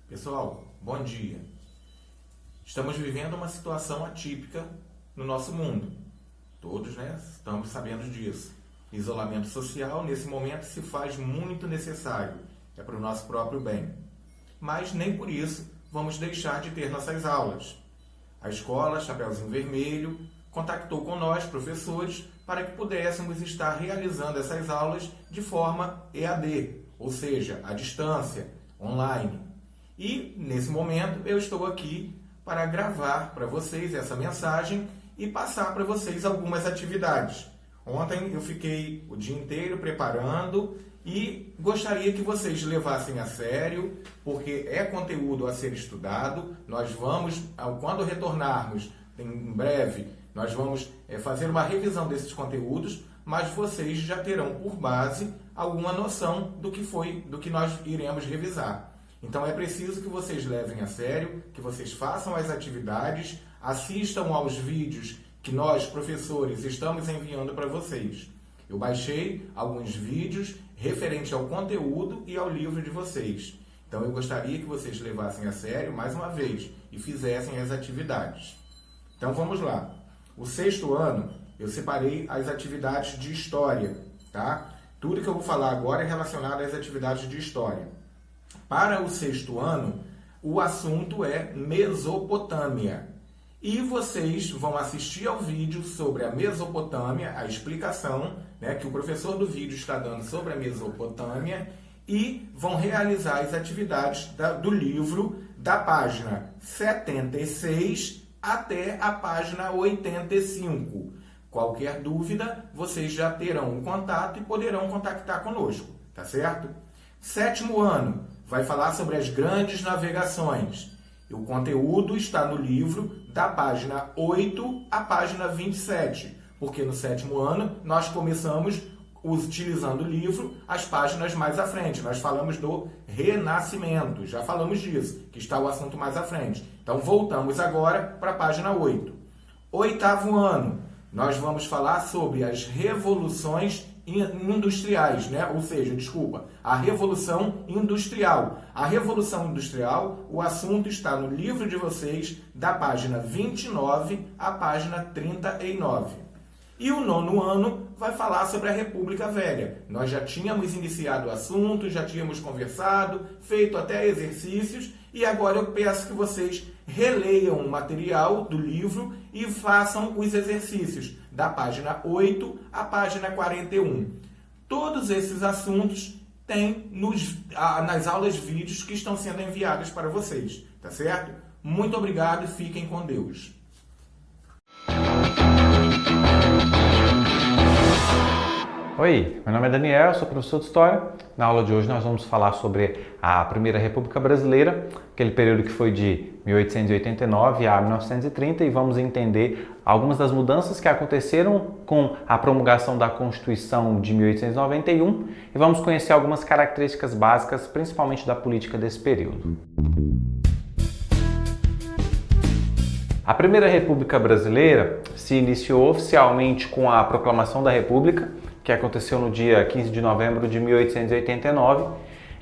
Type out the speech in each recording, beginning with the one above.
Pessoal, bom dia. Estamos vivendo uma situação atípica no nosso mundo. Todos, estamos sabendo disso. Isolamento social, nesse momento, se faz muito necessário. É para o nosso próprio bem. Mas nem por isso vamos deixar de ter nossas aulas. A escola Chapeuzinho Vermelho contactou com nós, professores, para que pudéssemos estar realizando essas aulas de forma EAD, ou seja, à distância, online. E, nesse momento, eu estou aqui para gravar para vocês essa mensagem e passar para vocês algumas atividades. Ontem eu fiquei o dia inteiro preparando e gostaria que vocês levassem a sério, porque é conteúdo a ser estudado. Nós vamos, quando retornarmos, em breve, nós vamos fazer uma revisão desses conteúdos, mas vocês já terão por base alguma noção do que nós iremos revisar. Então é preciso que vocês levem a sério, que vocês façam as atividades, assistam aos vídeos que nós, professores, estamos enviando para vocês. Eu baixei alguns vídeos referente ao conteúdo e ao livro de vocês. Então eu gostaria que vocês levassem a sério mais uma vez e fizessem as atividades. Então vamos lá. O 6º ano eu separei as atividades de história, tá? Tudo que eu vou falar agora é relacionado às atividades de história. Para o 6º ano, o assunto é Mesopotâmia. E vocês vão assistir ao vídeo sobre a Mesopotâmia, a explicação que o professor do vídeo está dando sobre a Mesopotâmia, e vão realizar as atividades do livro da página 76 até a página 85. Qualquer dúvida, vocês já terão um contato e poderão contactar conosco, tá certo? 7º ano vai falar sobre as grandes navegações. O conteúdo está no livro da página 8 à página 27, porque no 7º ano nós começamos utilizando o livro as páginas mais à frente. Nós falamos do Renascimento, já falamos disso, que está o assunto mais à frente. Então voltamos agora para a página 8. 8º ano, nós vamos falar sobre as revoluções industriais, a Revolução Industrial. A Revolução Industrial, o assunto está no livro de vocês, da página 29 à página 39. E o 9º ano vai falar sobre a República Velha. Nós já tínhamos iniciado o assunto, já tínhamos conversado, feito até exercícios, e agora eu peço que vocês releiam o material do livro e façam os exercícios da página 8 à página 41. Todos esses assuntos tem nas aulas vídeos que estão sendo enviadas para vocês, tá certo? Muito obrigado e fiquem com Deus. Oi, meu nome é Daniel, sou professor de História. Na aula de hoje nós vamos falar sobre a Primeira República Brasileira, aquele período que foi de 1889 a 1930, e vamos entender algumas das mudanças que aconteceram com a promulgação da Constituição de 1891 e vamos conhecer algumas características básicas, principalmente da política desse período. A Primeira República Brasileira se iniciou oficialmente com a Proclamação da República, que aconteceu no dia 15 de novembro de 1889,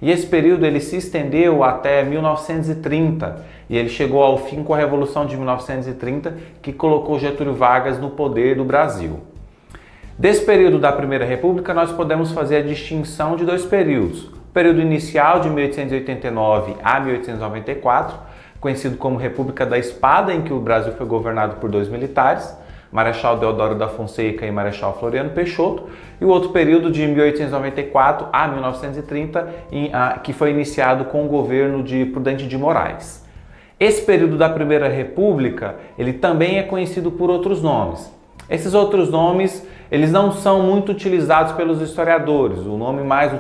e esse período ele se estendeu até 1930, e ele chegou ao fim com a Revolução de 1930, que colocou Getúlio Vargas no poder do Brasil. Desse período da Primeira República, nós podemos fazer a distinção de dois períodos. O período inicial, de 1889 a 1894, conhecido como República da Espada, em que o Brasil foi governado por dois militares, Marechal Deodoro da Fonseca e Marechal Floriano Peixoto, e o outro período de 1894 a 1930, que foi iniciado com o governo de Prudente de Moraes. Esse período da Primeira República, ele também é conhecido por outros nomes. Esses outros nomes, eles não são muito utilizados pelos historiadores. O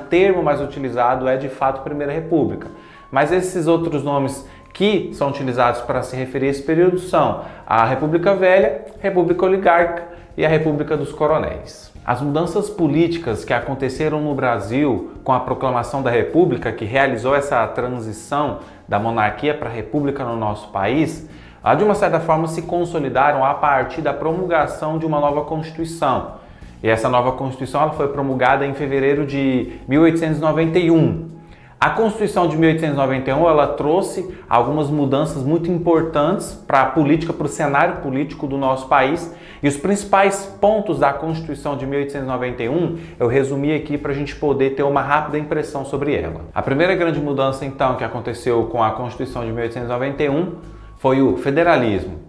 termo mais utilizado é de fato Primeira República. Mas esses outros nomes que são utilizados para se referir a esse período são a República Velha, República Oligárquica e a República dos Coronéis. As mudanças políticas que aconteceram no Brasil com a proclamação da República, que realizou essa transição da monarquia para a República no nosso país, de uma certa forma se consolidaram a partir da promulgação de uma nova Constituição. E essa nova Constituição ela foi promulgada em fevereiro de 1891. A Constituição de 1891 ela trouxe algumas mudanças muito importantes para a política, para o cenário político do nosso país. E os principais pontos da Constituição de 1891 eu resumi aqui para a gente poder ter uma rápida impressão sobre ela. A primeira grande mudança, então, que aconteceu com a Constituição de 1891 foi o federalismo.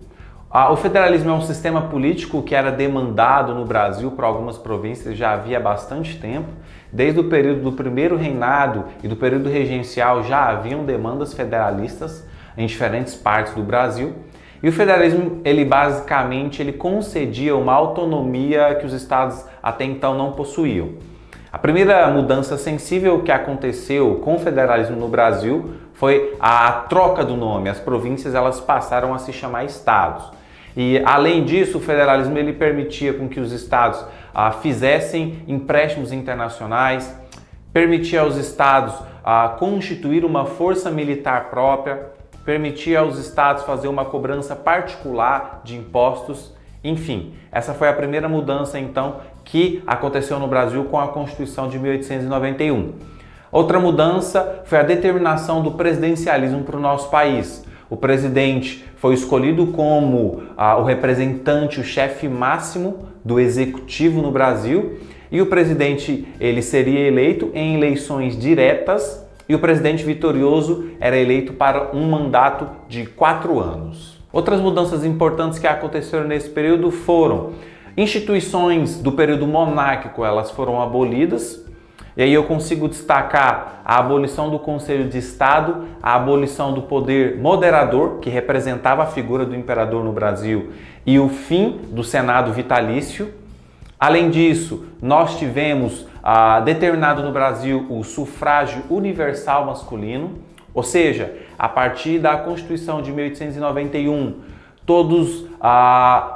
O federalismo é um sistema político que era demandado no Brasil por algumas províncias já havia bastante tempo. Desde o período do primeiro reinado e do período regencial já haviam demandas federalistas em diferentes partes do Brasil. E o federalismo, ele basicamente concedia uma autonomia que os estados até então não possuíam. A primeira mudança sensível que aconteceu com o federalismo no Brasil foi a troca do nome. As províncias elas passaram a se chamar estados. E além disso, o federalismo ele permitia com que os estados fizessem empréstimos internacionais, permitia aos estados constituir uma força militar própria, permitia aos estados fazer uma cobrança particular de impostos. Enfim, essa foi a primeira mudança então que aconteceu no Brasil com a Constituição de 1891. Outra mudança foi a determinação do presidencialismo para o nosso país. O presidente foi escolhido como o representante, o chefe máximo do executivo no Brasil, e o presidente ele seria eleito em eleições diretas e o presidente vitorioso era eleito para um mandato de 4 anos. Outras mudanças importantes que aconteceram nesse período foram instituições do período monárquico, elas foram abolidas. E aí eu consigo destacar a abolição do Conselho de Estado, a abolição do poder moderador, que representava a figura do imperador no Brasil, e o fim do Senado vitalício. Além disso, nós tivemos determinado no Brasil o sufrágio universal masculino, ou seja, a partir da Constituição de 1891, todos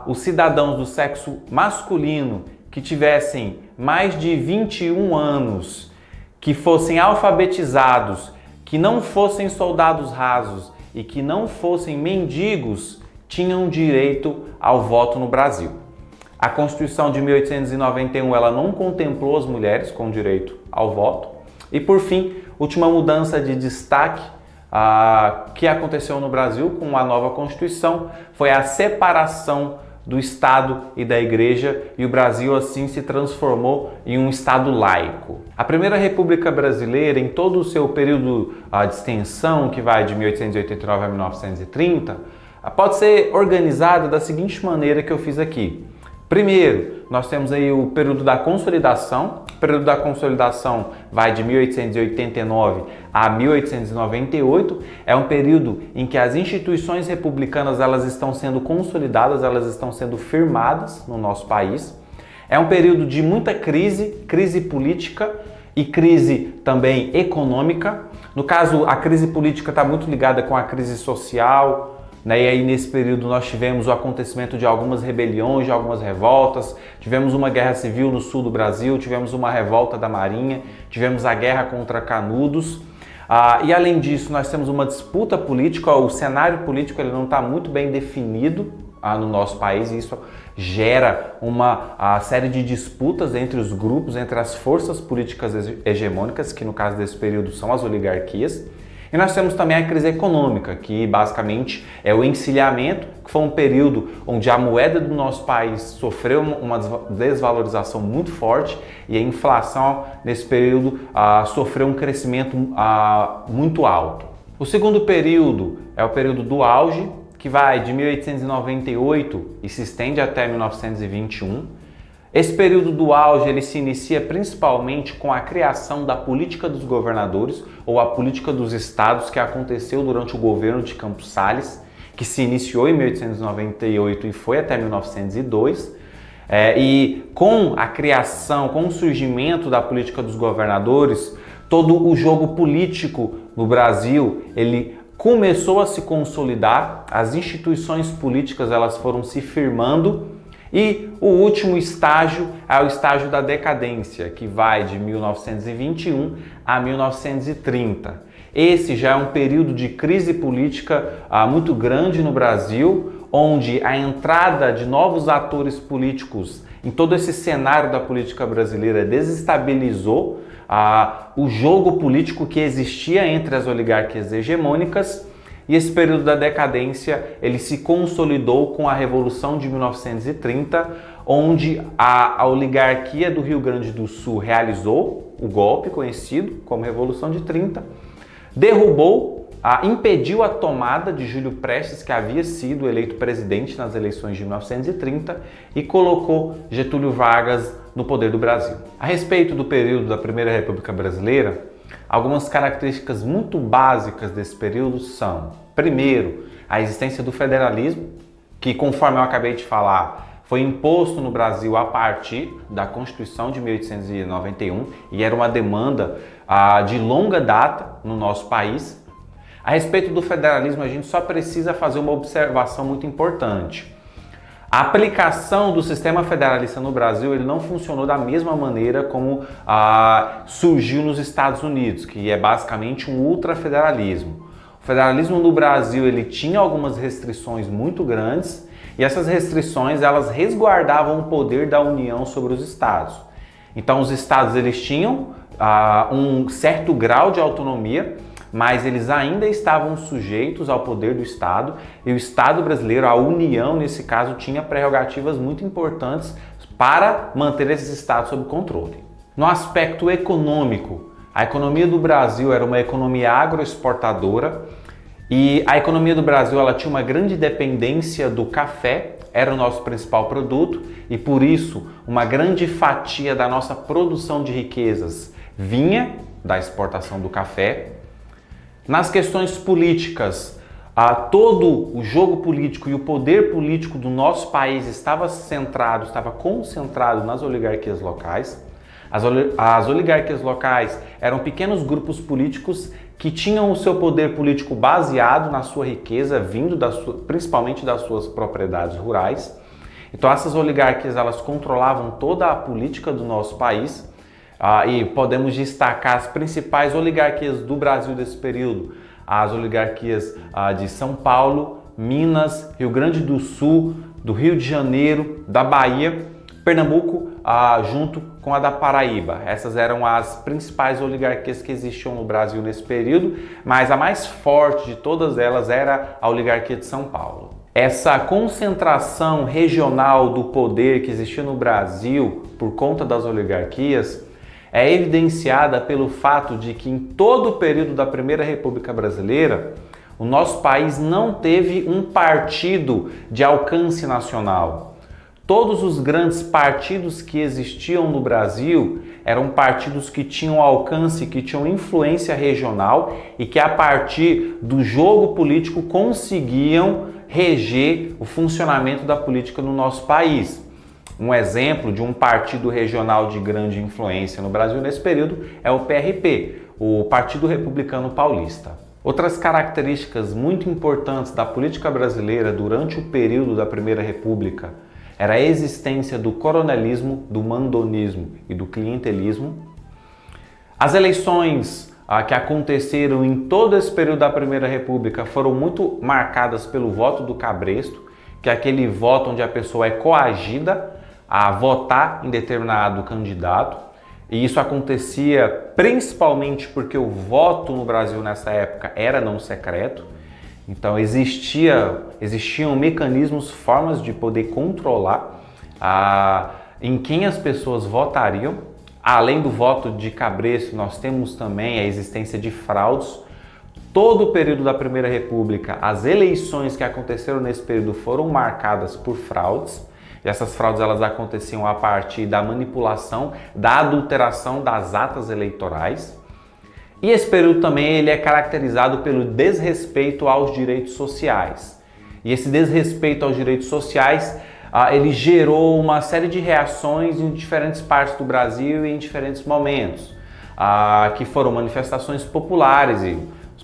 os cidadãos do sexo masculino que tivessem mais de 21 anos, que fossem alfabetizados, que não fossem soldados rasos e que não fossem mendigos, tinham direito ao voto no Brasil. A Constituição de 1891 ela não contemplou as mulheres com direito ao voto. E por fim, última mudança de destaque que aconteceu no Brasil com a nova Constituição foi a separação do Estado e da Igreja, e o Brasil assim se transformou em um Estado laico. A primeira República Brasileira, em todo o seu período de extensão, que vai de 1889 a 1930, pode ser organizada da seguinte maneira que eu fiz aqui. Primeiro, nós temos aí o período da consolidação. O período da consolidação vai de 1889 a 1898. É um período em que as instituições republicanas elas estão sendo consolidadas, elas estão sendo firmadas no nosso país. É um período de muita crise política e crise também econômica. No caso, a crise política está muito ligada com a crise social, né? E aí nesse período nós tivemos o acontecimento de algumas rebeliões, de algumas revoltas, tivemos uma guerra civil no sul do Brasil, tivemos uma revolta da Marinha, tivemos a guerra contra Canudos. E além disso nós temos uma disputa política, o cenário político ele não está muito bem definido no nosso país, e isso gera uma série de disputas entre os grupos, entre as forças políticas hegemônicas, que no caso desse período são as oligarquias. E nós temos também a crise econômica, que basicamente é o encilhamento, que foi um período onde a moeda do nosso país sofreu uma desvalorização muito forte e a inflação nesse período sofreu um crescimento muito alto. O segundo período é o período do auge, que vai de 1898 e se estende até 1921. Esse período do auge ele se inicia principalmente com a criação da política dos governadores ou a política dos estados que aconteceu durante o governo de Campos Salles, que se iniciou em 1898 e foi até 1902. E com a criação, com o surgimento da política dos governadores, todo o jogo político no Brasil ele começou a se consolidar, as instituições políticas elas foram se firmando. E o último estágio é o estágio da decadência, que vai de 1921 a 1930. Esse já é um período de crise política muito grande no Brasil, onde a entrada de novos atores políticos em todo esse cenário da política brasileira desestabilizou o jogo político que existia entre as oligarquias hegemônicas, e esse período da decadência ele se consolidou com a Revolução de 1930, onde a oligarquia do Rio Grande do Sul realizou o golpe conhecido como Revolução de 30, derrubou, impediu a tomada de Júlio Prestes, que havia sido eleito presidente nas eleições de 1930, e colocou Getúlio Vargas no poder do Brasil. A respeito do período da Primeira República Brasileira, algumas características muito básicas desse período são, primeiro, a existência do federalismo, que, conforme eu acabei de falar, foi imposto no Brasil a partir da Constituição de 1891 e era uma demanda de longa data no nosso país. A respeito do federalismo, a gente só precisa fazer uma observação muito importante. A aplicação do sistema federalista no Brasil ele não funcionou da mesma maneira como surgiu nos Estados Unidos, que é basicamente um ultrafederalismo. O federalismo no Brasil ele tinha algumas restrições muito grandes e essas restrições elas resguardavam o poder da União sobre os estados. Então os estados eles tinham um certo grau de autonomia, mas eles ainda estavam sujeitos ao poder do Estado e o Estado brasileiro, a União nesse caso, tinha prerrogativas muito importantes para manter esses estados sob controle. No aspecto econômico, a economia do Brasil era uma economia agroexportadora e a economia do Brasil ela tinha uma grande dependência do café, era o nosso principal produto e por isso uma grande fatia da nossa produção de riquezas vinha da exportação do café. Nas questões políticas, todo o jogo político e o poder político do nosso país estava concentrado nas oligarquias locais. As oligarquias locais eram pequenos grupos políticos que tinham o seu poder político baseado na sua riqueza, vindo principalmente das suas propriedades rurais. Então essas oligarquias elas controlavam toda a política do nosso país. E podemos destacar as principais oligarquias do Brasil desse período, as oligarquias de São Paulo, Minas, Rio Grande do Sul, do Rio de Janeiro, da Bahia, Pernambuco, junto com a da Paraíba. Essas eram as principais oligarquias que existiam no Brasil nesse período, mas a mais forte de todas elas era a oligarquia de São Paulo. Essa concentração regional do poder que existia no Brasil por conta das oligarquias é evidenciada pelo fato de que em todo o período da Primeira República Brasileira, o nosso país não teve um partido de alcance nacional. Todos os grandes partidos que existiam no Brasil eram partidos que tinham alcance, que tinham influência regional e que a partir do jogo político conseguiam reger o funcionamento da política no nosso país. Um exemplo de um partido regional de grande influência no Brasil nesse período é o PRP, o Partido Republicano Paulista. Outras características muito importantes da política brasileira durante o período da Primeira República era a existência do coronelismo, do mandonismo e do clientelismo. As eleições que aconteceram em todo esse período da Primeira República foram muito marcadas pelo voto do cabresto, que é aquele voto onde a pessoa é coagida a votar em determinado candidato, e isso acontecia principalmente porque o voto no Brasil nessa época era não secreto, então existiam mecanismos, formas de poder controlar em quem as pessoas votariam. Além do voto de cabresto, nós temos também a existência de fraudes. Todo o período da Primeira República, as eleições que aconteceram nesse período foram marcadas por fraudes. E essas fraudes elas aconteciam a partir da manipulação, da adulteração das atas eleitorais. E esse período também ele é caracterizado pelo desrespeito aos direitos sociais. E esse desrespeito aos direitos sociais, ele gerou uma série de reações em diferentes partes do Brasil e em diferentes momentos, que foram manifestações populares e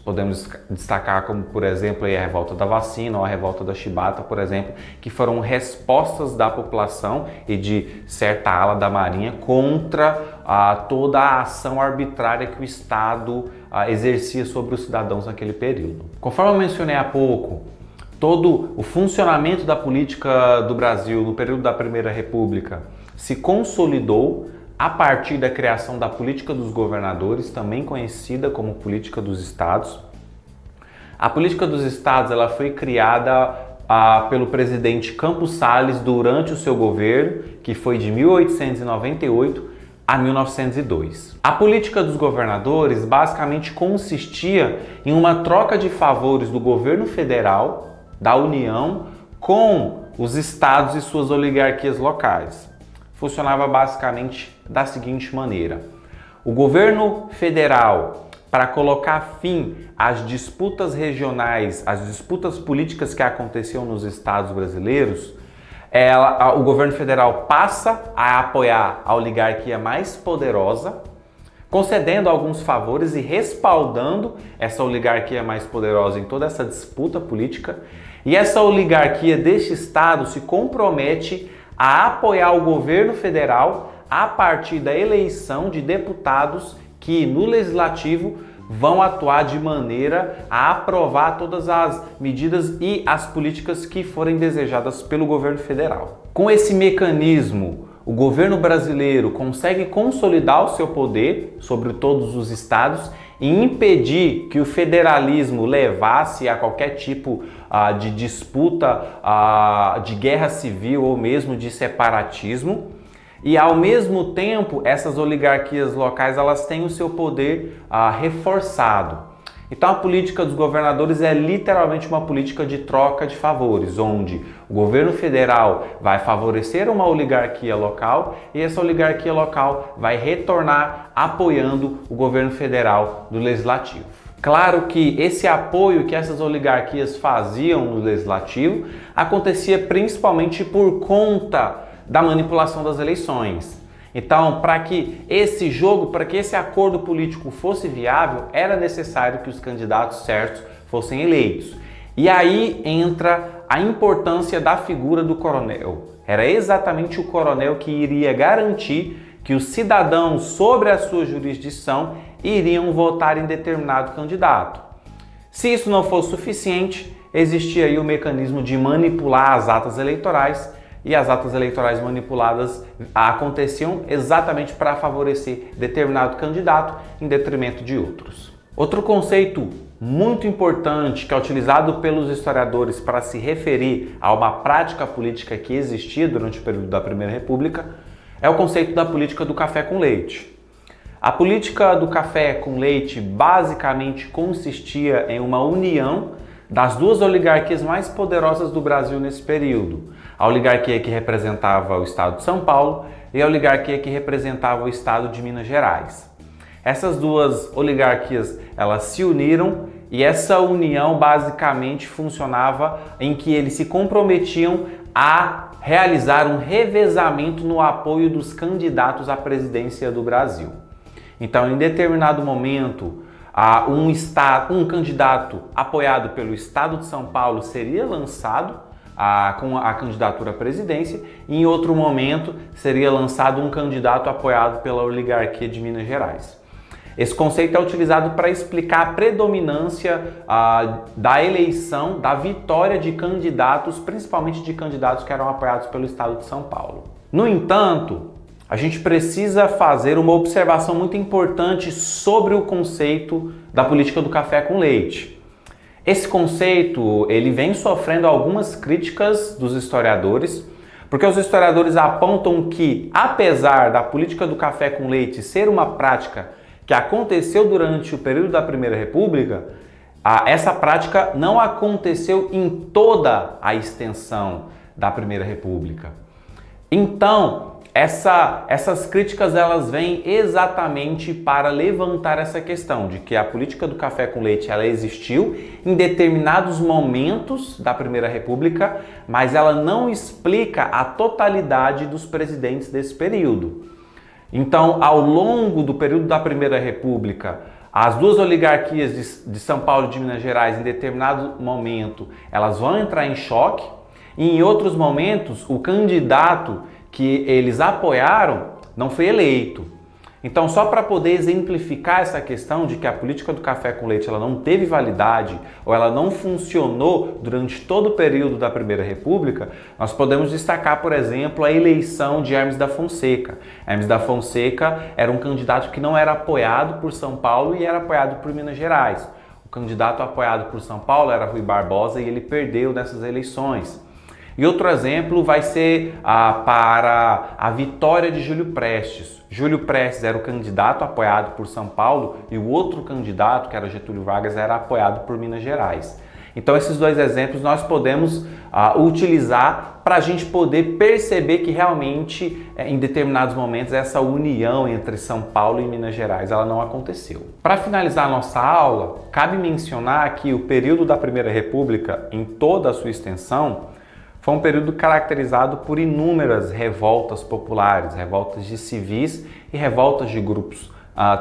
podemos destacar como, por exemplo, a revolta da vacina ou a revolta da chibata, por exemplo, que foram respostas da população e de certa ala da Marinha contra toda a ação arbitrária que o Estado exercia sobre os cidadãos naquele período. Conforme eu mencionei há pouco, todo o funcionamento da política do Brasil no período da Primeira República se consolidou a partir da criação da política dos governadores, também conhecida como política dos estados. A política dos estados ela foi criada pelo presidente Campos Salles durante o seu governo, que foi de 1898 a 1902. A política dos governadores basicamente consistia em uma troca de favores do governo federal, da União, com os estados e suas oligarquias locais. Funcionava basicamente da seguinte maneira: o governo federal, para colocar fim às disputas regionais, às disputas políticas que aconteciam nos estados brasileiros, o governo federal passa a apoiar a oligarquia mais poderosa, concedendo alguns favores e respaldando essa oligarquia mais poderosa em toda essa disputa política. E essa oligarquia deste estado se compromete a apoiar o governo federal a partir da eleição de deputados que no legislativo vão atuar de maneira a aprovar todas as medidas e as políticas que forem desejadas pelo governo federal. Com esse mecanismo, o governo brasileiro consegue consolidar o seu poder sobre todos os estados e impedir que o federalismo levasse a qualquer tipo de disputa, de guerra civil ou mesmo de separatismo. E ao mesmo tempo, essas oligarquias locais elas têm o seu poder reforçado. Então a política dos governadores é literalmente uma política de troca de favores, onde o governo federal vai favorecer uma oligarquia local e essa oligarquia local vai retornar apoiando o governo federal do legislativo. Claro que esse apoio que essas oligarquias faziam no legislativo acontecia principalmente por conta da manipulação das eleições. Então, para que esse jogo, para que esse acordo político fosse viável, era necessário que os candidatos certos fossem eleitos. E aí entra a importância da figura do coronel. Era exatamente o coronel que iria garantir que os cidadãos sobre a sua jurisdição iriam votar em determinado candidato. Se isso não fosse suficiente, existia aí o mecanismo de manipular as atas eleitorais, e as atas eleitorais manipuladas aconteciam exatamente para favorecer determinado candidato em detrimento de outros. Outro conceito muito importante que é utilizado pelos historiadores para se referir a uma prática política que existia durante o período da Primeira República é o conceito da política do café com leite. A política do café com leite basicamente consistia em uma união das duas oligarquias mais poderosas do Brasil nesse período. A oligarquia que representava o estado de São Paulo e a oligarquia que representava o estado de Minas Gerais. Essas duas oligarquias, elas se uniram e essa união basicamente funcionava em que eles se comprometiam a realizar um revezamento no apoio dos candidatos à presidência do Brasil. Então, em determinado momento, um candidato apoiado pelo estado de São Paulo seria lançado com a candidatura à presidência e em outro momento seria lançado um candidato apoiado pela oligarquia de Minas Gerais. Esse conceito é utilizado para explicar a predominância da eleição, da vitória de candidatos, principalmente de candidatos que eram apoiados pelo estado de São Paulo. No entanto, a gente precisa fazer uma observação muito importante sobre o conceito da política do café com leite. Esse conceito ele vem sofrendo algumas críticas dos historiadores, porque os historiadores apontam que, apesar da política do café com leite ser uma prática que aconteceu durante o período da Primeira República, essa prática não aconteceu em toda a extensão da Primeira República. Então, essas críticas elas vêm exatamente para levantar essa questão de que a política do café com leite ela existiu em determinados momentos da Primeira República, mas ela não explica a totalidade dos presidentes desse período. Então, ao longo do período da Primeira República, as duas oligarquias de São Paulo e de Minas Gerais, em determinado momento, elas vão entrar em choque e em outros momentos o candidato que eles apoiaram não foi eleito. Então, só para poder exemplificar essa questão de que a política do café com leite ela não teve validade ou ela não funcionou durante todo o período da Primeira República, nós podemos destacar, por exemplo, a eleição de Hermes da Fonseca. Hermes da Fonseca era um candidato que não era apoiado por São Paulo e era apoiado por Minas Gerais. O candidato apoiado por São Paulo era Rui Barbosa e ele perdeu nessas eleições. E outro exemplo vai ser para a vitória de Júlio Prestes. Júlio Prestes era o candidato apoiado por São Paulo e o outro candidato, que era Getúlio Vargas, era apoiado por Minas Gerais. Então esses dois exemplos nós podemos utilizar para a gente poder perceber que realmente em determinados momentos essa união entre São Paulo e Minas Gerais ela não aconteceu. Para finalizar a nossa aula, cabe mencionar que o período da Primeira República, em toda a sua extensão, foi um período caracterizado por inúmeras revoltas populares, revoltas de civis e revoltas de grupos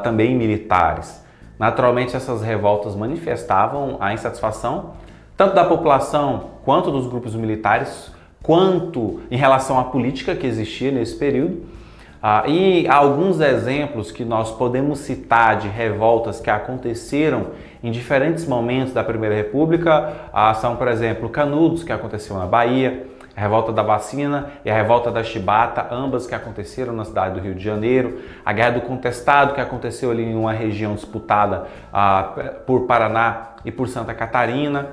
também militares. Naturalmente, essas revoltas manifestavam a insatisfação tanto da população quanto dos grupos militares, quanto em relação à política que existia nesse período. E alguns exemplos que nós podemos citar de revoltas que aconteceram em diferentes momentos da Primeira República são, por exemplo, Canudos, que aconteceu na Bahia, a Revolta da Vacina e a Revolta da Chibata, ambas que aconteceram na cidade do Rio de Janeiro, a Guerra do Contestado, que aconteceu ali em uma região disputada por Paraná e por Santa Catarina,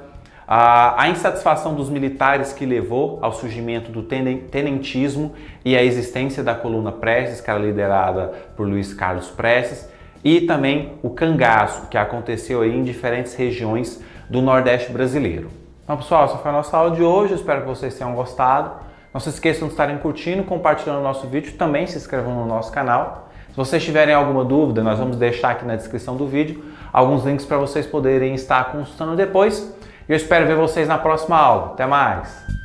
a insatisfação dos militares que levou ao surgimento do tenentismo e a existência da coluna Prestes, que era liderada por Luiz Carlos Prestes, e também o cangaço, que aconteceu aí em diferentes regiões do Nordeste brasileiro. Então, pessoal, essa foi a nossa aula de hoje. Eu espero que vocês tenham gostado. Não se esqueçam de estarem curtindo, compartilhando o nosso vídeo, também se inscrevam no nosso canal. Se vocês tiverem alguma dúvida, nós vamos deixar aqui na descrição do vídeo alguns links para vocês poderem estar consultando depois. Eu espero ver vocês na próxima aula. Até mais!